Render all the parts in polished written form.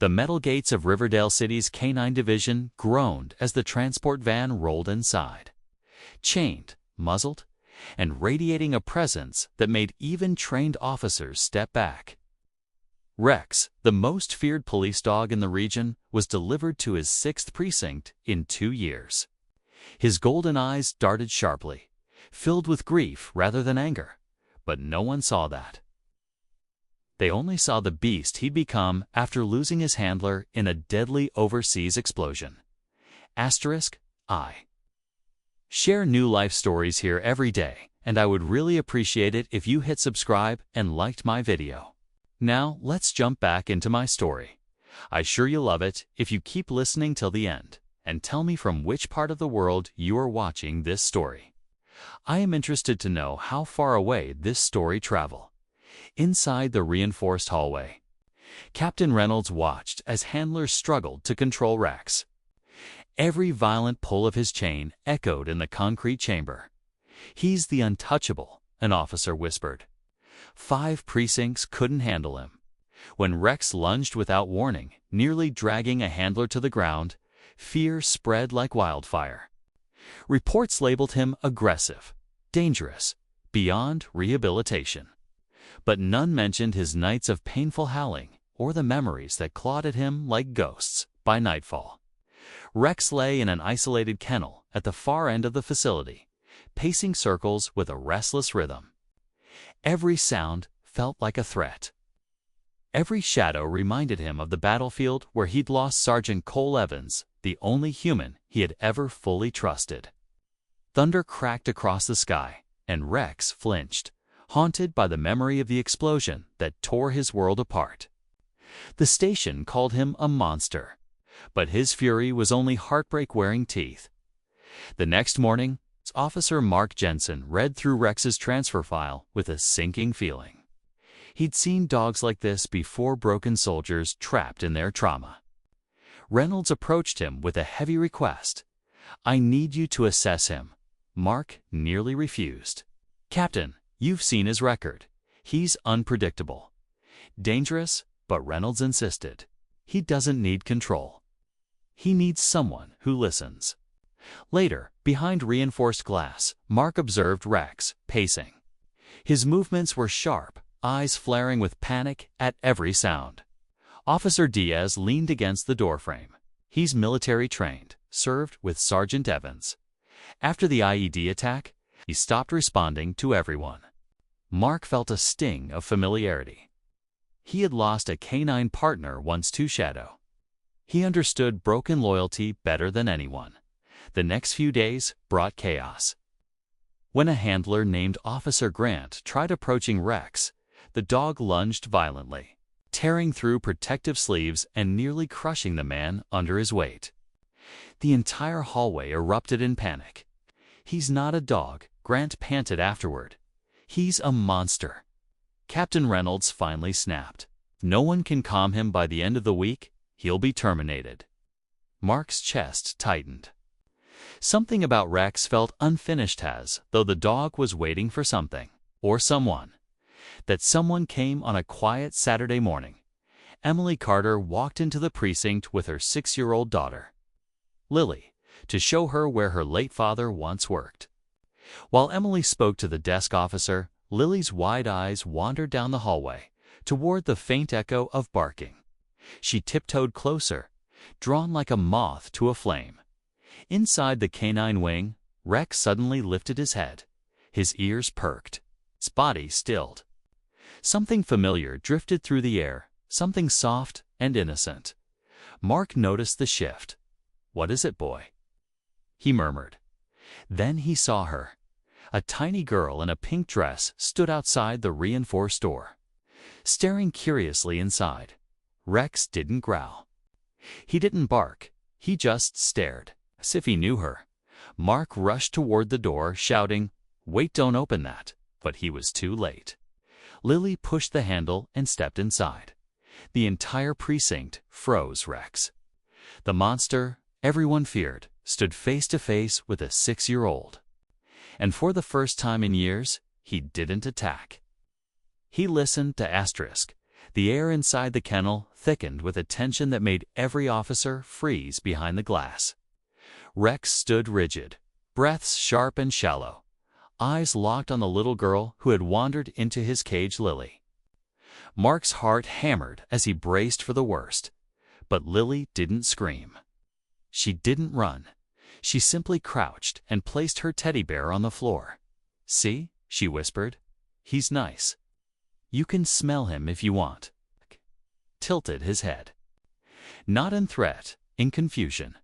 The metal gates of Riverdale City's Canine Division groaned as the transport van rolled inside. Chained, muzzled, and radiating a presence that made even trained officers step back. Rex, the most feared police dog in the region, was delivered to his 6th precinct in 2 years. His golden eyes darted sharply, filled with grief rather than anger, but no one saw that. They only saw the beast he'd become after losing his handler in a deadly overseas explosion. *I share new life stories here every day, and I would really appreciate it if you hit subscribe and liked my video. Now, let's jump back into my story. I'm sure you'll love it if you keep listening till the end, and tell me from which part of the world you are watching this story. I am interested to know how far away this story traveled. Inside the reinforced hallway, Captain Reynolds watched as handlers struggled to control Rex. Every violent pull of his chain echoed in the concrete chamber. "He's the untouchable," an officer whispered. 5 precincts couldn't handle him. When Rex lunged without warning, nearly dragging a handler to the ground, fear spread like wildfire. Reports labeled him aggressive, dangerous, beyond rehabilitation. But none mentioned his nights of painful howling or the memories that clawed at him like ghosts by nightfall. Rex lay in an isolated kennel at the far end of the facility, pacing circles with a restless rhythm. Every sound felt like a threat. Every shadow reminded him of the battlefield where he'd lost Sergeant Cole Evans, the only human he had ever fully trusted. Thunder cracked across the sky, and Rex flinched, haunted by the memory of the explosion that tore his world apart. The station called him a monster, but his fury was only heartbreak wearing teeth. The next morning, Officer Mark Jensen read through Rex's transfer file with a sinking feeling. He'd seen dogs like this before, broken soldiers trapped in their trauma. Reynolds approached him with a heavy request. "I need you to assess him." Mark nearly refused. "Captain, you've seen his record. He's unpredictable. Dangerous," but Reynolds insisted. "He doesn't need control. He needs someone who listens." Later, behind reinforced glass, Mark observed Rex, pacing. His movements were sharp, eyes flaring with panic at every sound. Officer Diaz leaned against the doorframe. "He's military trained, served with Sergeant Evans. After the IED attack, he stopped responding to everyone." Mark felt a sting of familiarity. He had lost a canine partner once to Shadow. He understood broken loyalty better than anyone. The next few days brought chaos. When a handler named Officer Grant tried approaching Rex, the dog lunged violently, tearing through protective sleeves and nearly crushing the man under his weight. The entire hallway erupted in panic. "He's not a dog," Grant panted afterward. "He's a monster." Captain Reynolds finally snapped. "If no one can calm him by the end of the week, he'll be terminated." Mark's chest tightened. Something about Rex felt unfinished, as though the dog was waiting for something, or someone. That someone came on a quiet Saturday morning. Emily Carter walked into the precinct with her 6-year-old daughter, Lily, to show her where her late father once worked. While Emily spoke to the desk officer, Lily's wide eyes wandered down the hallway, toward the faint echo of barking. She tiptoed closer, drawn like a moth to a flame. Inside the canine wing, Rex suddenly lifted his head. His ears perked. His body stilled. Something familiar drifted through the air, something soft and innocent. Mark noticed the shift. "What is it, boy?" he murmured. Then he saw her. A tiny girl in a pink dress stood outside the reinforced door, staring curiously inside. Rex didn't growl. He didn't bark. He just stared, as if he knew her. Mark rushed toward the door, shouting, "Wait, don't open that." But he was too late. Lily pushed the handle and stepped inside. The entire precinct froze. Rex, the monster everyone feared, stood face to face with a 6-year-old. And for the first time in years, he didn't attack. He listened to *, The air inside the kennel thickened with a tension that made every officer freeze behind the glass. Rex stood rigid, breaths sharp and shallow, eyes locked on the little girl who had wandered into his cage, Lily. Mark's heart hammered as he braced for the worst, but Lily didn't scream. She didn't run. She simply crouched and placed her teddy bear on the floor. "See," she whispered, "he's nice. You can smell him if you want." Tilted his head. Not in threat, in confusion.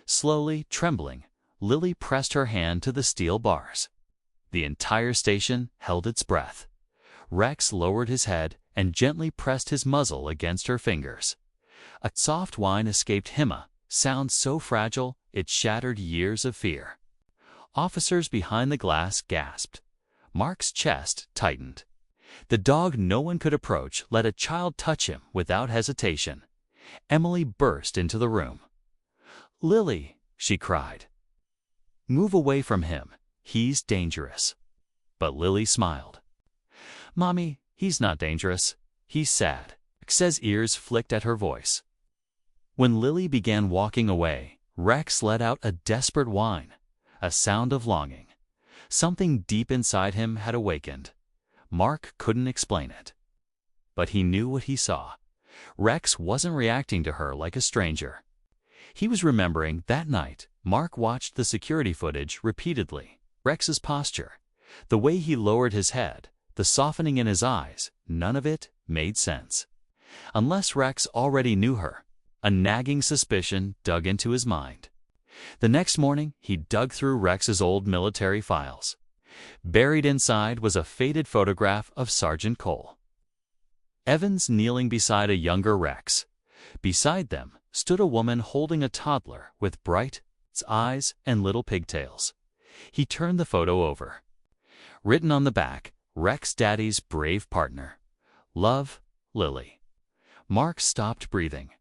Slowly, trembling, Lily pressed her hand to the steel bars. The entire station held its breath. Rex lowered his head and gently pressed his muzzle against her fingers. A soft whine escaped Hima, sound so fragile it shattered years of fear. Officers behind the glass gasped. Mark's chest tightened. The dog no one could approach let a child touch him without hesitation. Emily burst into the room. "Lily," she cried. "Move away from him. He's dangerous." But Lily smiled. "Mommy, he's not dangerous. He's sad." Rex's ears flicked at her voice. When Lily began walking away, Rex let out a desperate whine, a sound of longing. Something deep inside him had awakened. Mark couldn't explain it. But he knew what he saw. Rex wasn't reacting to her like a stranger. He was remembering that night Mark watched the security footage repeatedly. Rex's posture, the way he lowered his head, the softening in his eyes, none of it made sense. Unless Rex already knew her, a nagging suspicion dug into his mind. The next morning, he dug through Rex's old military files. Buried inside was a faded photograph of Sergeant Cole. Evans kneeling beside a younger Rex. Beside them stood a woman holding a toddler with bright eyes and little pigtails. He turned the photo over. Written on the back, Rex Daddy's brave partner. Love, Lily. Mark stopped breathing.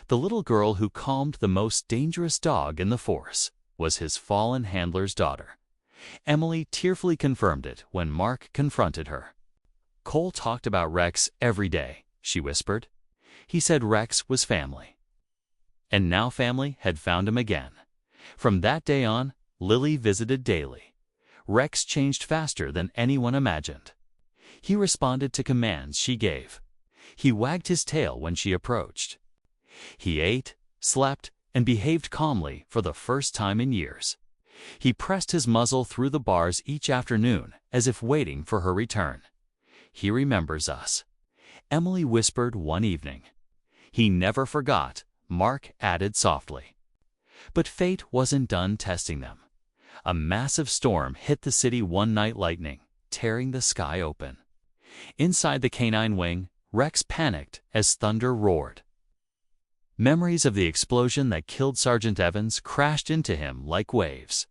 The little girl who calmed the most dangerous dog in the force was his fallen handler's daughter. Emily tearfully confirmed it when Mark confronted her. "Cole talked about Rex every day," she whispered. "He said Rex was family." And now family had found him again. From that day on, Lily visited daily. Rex changed faster than anyone imagined. He responded to commands she gave. He wagged his tail when she approached. He ate, slept, and behaved calmly for the first time in years. He pressed his muzzle through the bars each afternoon as if waiting for her return. "He remembers us," Emily whispered one evening. "He never forgot," Mark added softly. But fate wasn't done testing them. A massive storm hit the city one night, lightning tearing the sky open. Inside the canine wing, Rex panicked as thunder roared. Memories of the explosion that killed Sergeant Evans crashed into him like waves.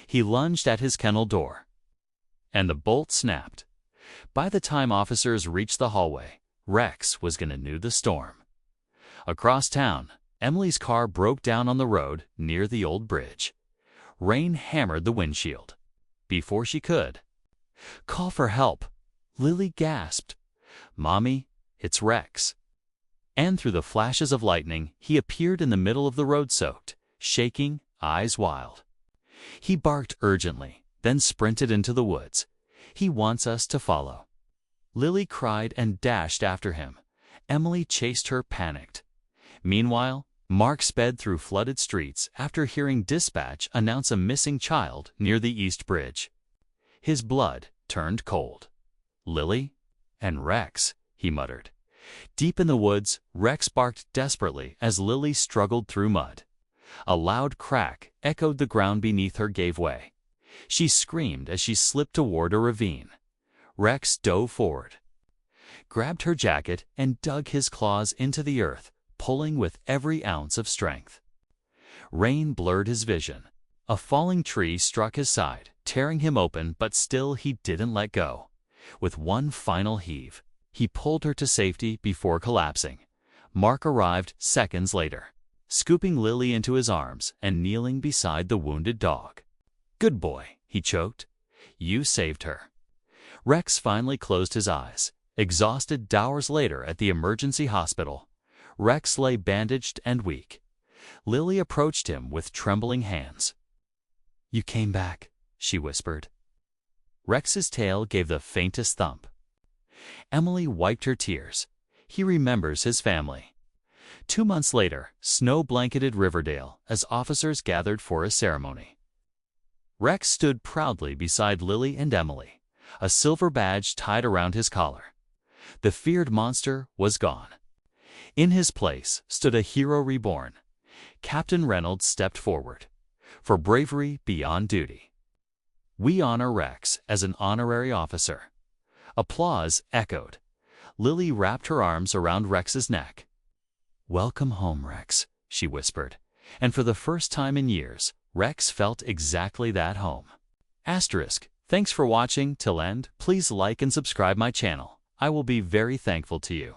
He lunged at his kennel door, and the bolt snapped. By the time officers reached the hallway, Rex was going to know the storm. Across town, Emily's car broke down on the road near the old bridge. Rain hammered the windshield. Before she could call for help, Lily gasped, "Mommy, it's Rex." And through the flashes of lightning, he appeared in the middle of the road, soaked, shaking, eyes wild. He barked urgently, then sprinted into the woods. "He wants us to follow." Lily cried and dashed after him. Emily chased her, panicked. Meanwhile, Mark sped through flooded streets after hearing dispatch announce a missing child near the East Bridge. His blood turned cold. "Lily? And Rex," he muttered. Deep in the woods, Rex barked desperately as Lily struggled through mud. A loud crack echoed, the ground beneath her gave way. She screamed as she slipped toward a ravine. Rex dove forward, grabbed her jacket, and dug his claws into the earth, pulling with every ounce of strength. Rain blurred his vision. A falling tree struck his side, tearing him open, but still he didn't let go. With one final heave, he pulled her to safety before collapsing. Mark arrived seconds later, scooping Lily into his arms and kneeling beside the wounded dog. "Good boy," he choked. "You saved her." Rex finally closed his eyes. Exhausted hours later at the emergency hospital, Rex lay bandaged and weak. Lily approached him with trembling hands. "You came back," she whispered. Rex's tail gave the faintest thump. Emily wiped her tears. He remembers his family. 2 months later, snow-blanketed Riverdale as officers gathered for a ceremony. Rex stood proudly beside Lily and Emily, a silver badge tied around his collar. The feared monster was gone. In his place stood a hero reborn. Captain Reynolds stepped forward. For bravery beyond duty. We honor Rex as an honorary officer. Applause echoed. Lily wrapped her arms around Rex's neck. "Welcome home, Rex," she whispered. And for the first time in years, Rex felt exactly that home. Asterisk. Thanks for watching till end. Please like and subscribe my channel. I will be very thankful to you.